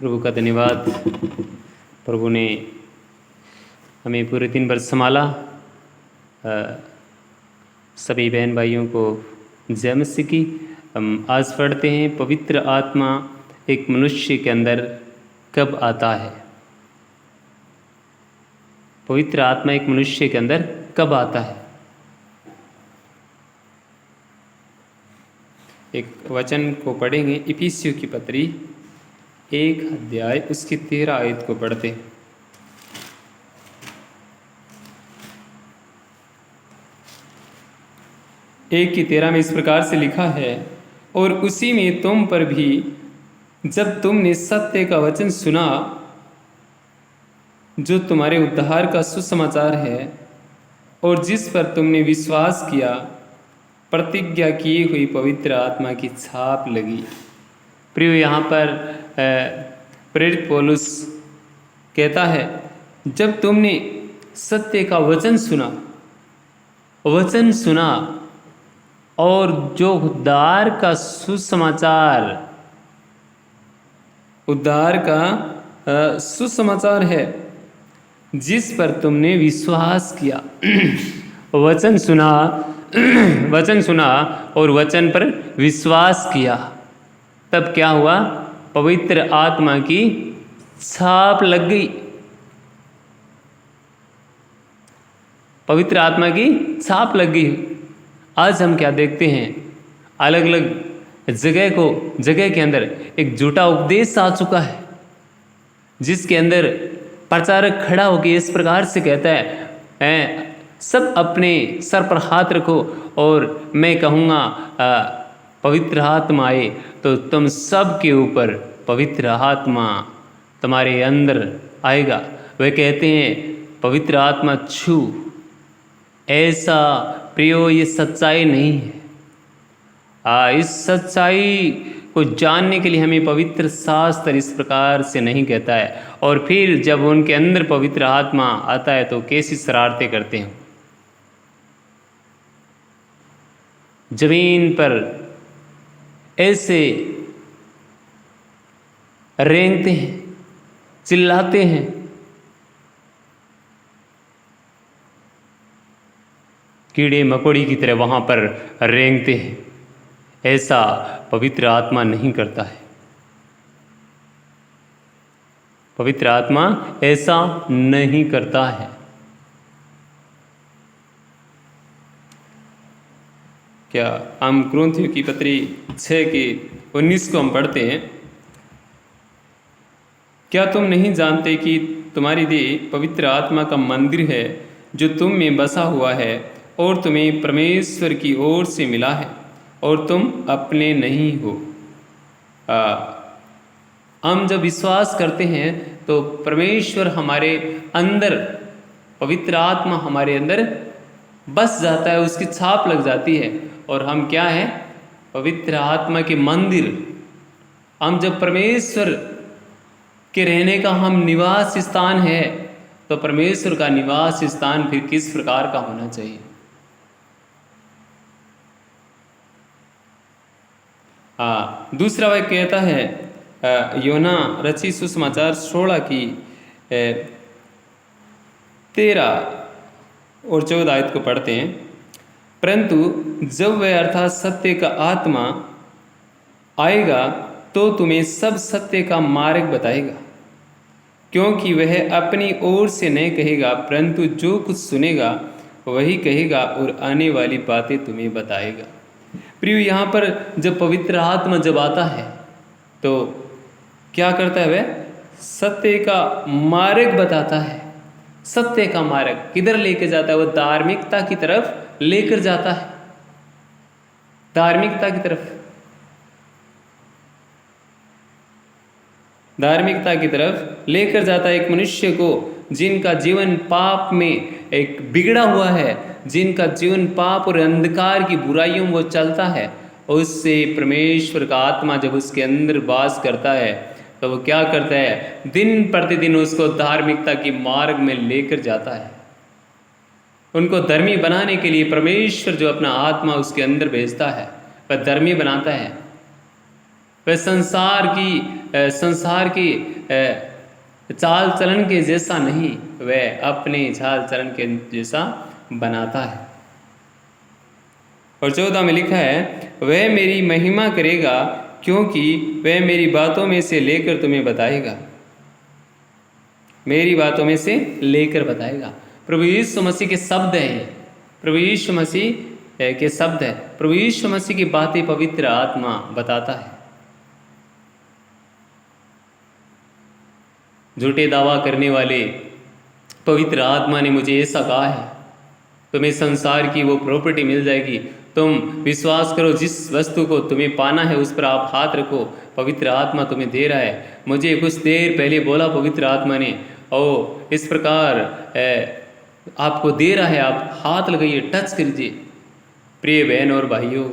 प्रभु का धन्यवाद। प्रभु ने हमें पूरे दिन भर संभाला। सभी बहन भाइयों को जय मसीह की। हम आज पढ़ते हैं, पवित्र आत्मा एक मनुष्य के अंदर कब आता है। पवित्र आत्मा एक मनुष्य के अंदर कब आता है। एक वचन को पढ़ेंगे, इफिसियों की पत्री 1 अध्याय उसकी 13 आयत को पढ़ते हैं। एक की 13 में इस प्रकार से लिखा है, और उसी में तुम पर भी जब तुमने सत्य का वचन सुना जो तुम्हारे उद्धार का सुसमाचार है, और जिस पर तुमने विश्वास किया, प्रतिज्ञा की हुई पवित्र आत्मा की छाप लगी। प्रिय, यहाँ पर प्रेरित पौलुस कहता है, जब तुमने सत्य का वचन सुना और जो उद्धार का सुसमाचार है जिस पर तुमने विश्वास किया। वचन सुना और वचन पर विश्वास किया, तब क्या हुआ? पवित्र आत्मा की छाप लग गई। पवित्र आत्मा की छाप लग गई। आज हम क्या देखते हैं? अलग अलग जगह के अंदर एक झूठा उपदेश आ चुका है, जिसके अंदर प्रचारक खड़ा होकर इस प्रकार से कहता है, सब अपने सर पर हाथ रखो और मैं कहूँगा पवित्र आत्मा आए तो तुम सब के ऊपर पवित्र आत्मा तुम्हारे अंदर आएगा। वे कहते हैं पवित्र आत्मा छू। ऐसा प्रियो, ये सच्चाई नहीं है। इस सच्चाई को जानने के लिए हमें पवित्र शास्त्र इस प्रकार से नहीं कहता है। और फिर जब उनके अंदर पवित्र आत्मा आता है तो कैसी शरारतें करते हैं। जमीन पर ऐसे रेंगते हैं, चिल्लाते हैं, कीड़े मकोड़ी की तरह वहां पर रेंगते हैं। ऐसा पवित्र आत्मा नहीं करता है। पवित्र आत्मा ऐसा नहीं करता है। क्या हम कुरिन्थियों की पत्री 6 के 19 को हम पढ़ते हैं, क्या तुम नहीं जानते कि तुम्हारी देह पवित्र आत्मा का मंदिर है जो तुम में बसा हुआ है और तुम्हें परमेश्वर की ओर से मिला है और तुम अपने नहीं हो। हम जब विश्वास करते हैं तो परमेश्वर हमारे अंदर, पवित्र आत्मा हमारे अंदर बस जाता है, उसकी छाप लग जाती है और हम क्या है? पवित्र आत्मा के मंदिर। हम जब परमेश्वर के रहने का हम निवास स्थान है, तो परमेश्वर का निवास स्थान फिर किस प्रकार का होना चाहिए? दूसरा वाक्य कहता है, योना रची सुसमाचार 16 की 13 और 14 आयत को पढ़ते हैं। परंतु जब वह अर्थात सत्य का आत्मा आएगा तो तुम्हें सब सत्य का मार्ग बताएगा, क्योंकि वह अपनी ओर से नहीं कहेगा, परंतु जो कुछ सुनेगा वही कहेगा और आने वाली बातें तुम्हें बताएगा। प्रिय, यहाँ पर जब पवित्र आत्मा जब आता है तो क्या करता है? वह सत्य का मार्ग बताता है। सत्य का मार्ग किधर लेकर जाता है? वह धार्मिकता की तरफ लेकर जाता है। धार्मिकता की तरफ लेकर जाता है एक मनुष्य को, जिनका जीवन पाप में एक बिगड़ा हुआ है, जिनका जीवन पाप और अंधकार की बुराइयों में वो चलता है। उससे परमेश्वर का आत्मा जब उसके अंदर वास करता है तो वो क्या करता है? दिन प्रतिदिन उसको धार्मिकता की मार्ग में लेकर जाता है। उनको धर्मी बनाने के लिए परमेश्वर जो अपना आत्मा उसके अंदर भेजता है, वह धर्मी बनाता है। वह संसार की चाल चलन के जैसा नहीं, वह अपने चाल चलन के जैसा बनाता है। और 14 में लिखा है, वह मेरी महिमा करेगा क्योंकि वह मेरी बातों में से लेकर तुम्हें बताएगा। मेरी बातों में से लेकर बताएगा। प्रभु यीशु मसीह के शब्द हैं, प्रभु यीशु मसीह के शब्द है। प्रभु यीशु मसीह की बातें पवित्र आत्मा बताता है। झूठे दावा करने वाले, पवित्र आत्मा ने मुझे ऐसा कहा है, तुम्हें संसार की वो प्रॉपर्टी मिल जाएगी, तुम विश्वास करो, जिस वस्तु को तुम्हें पाना है उस पर आप हाथ रखो, पवित्र आत्मा तुम्हें दे रहा है। मुझे कुछ देर पहले बोला पवित्र आत्मा ने, और इस प्रकार आपको दे रहा है, आप हाथ लगाइए, टच कीजिए। प्रिय बहन और भाइयों,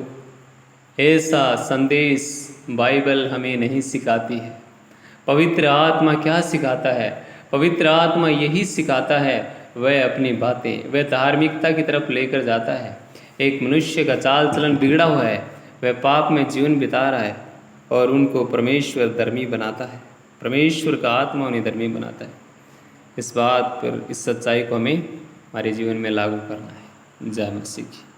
ऐसा संदेश बाइबल हमें नहीं सिखाती है। पवित्र आत्मा क्या सिखाता है? पवित्र आत्मा यही सिखाता है, वह अपनी बातें, वह धार्मिकता की तरफ लेकर जाता है। एक मनुष्य का चाल चलन बिगड़ा हुआ है, वह पाप में जीवन बिता रहा है, और उनको परमेश्वर धर्मी बनाता है। परमेश्वर का आत्मा उन्हें धर्मी बनाता है। इस बात पर, इस सच्चाई को हमें हमारे जीवन में लागू करना है। जय मसीह की।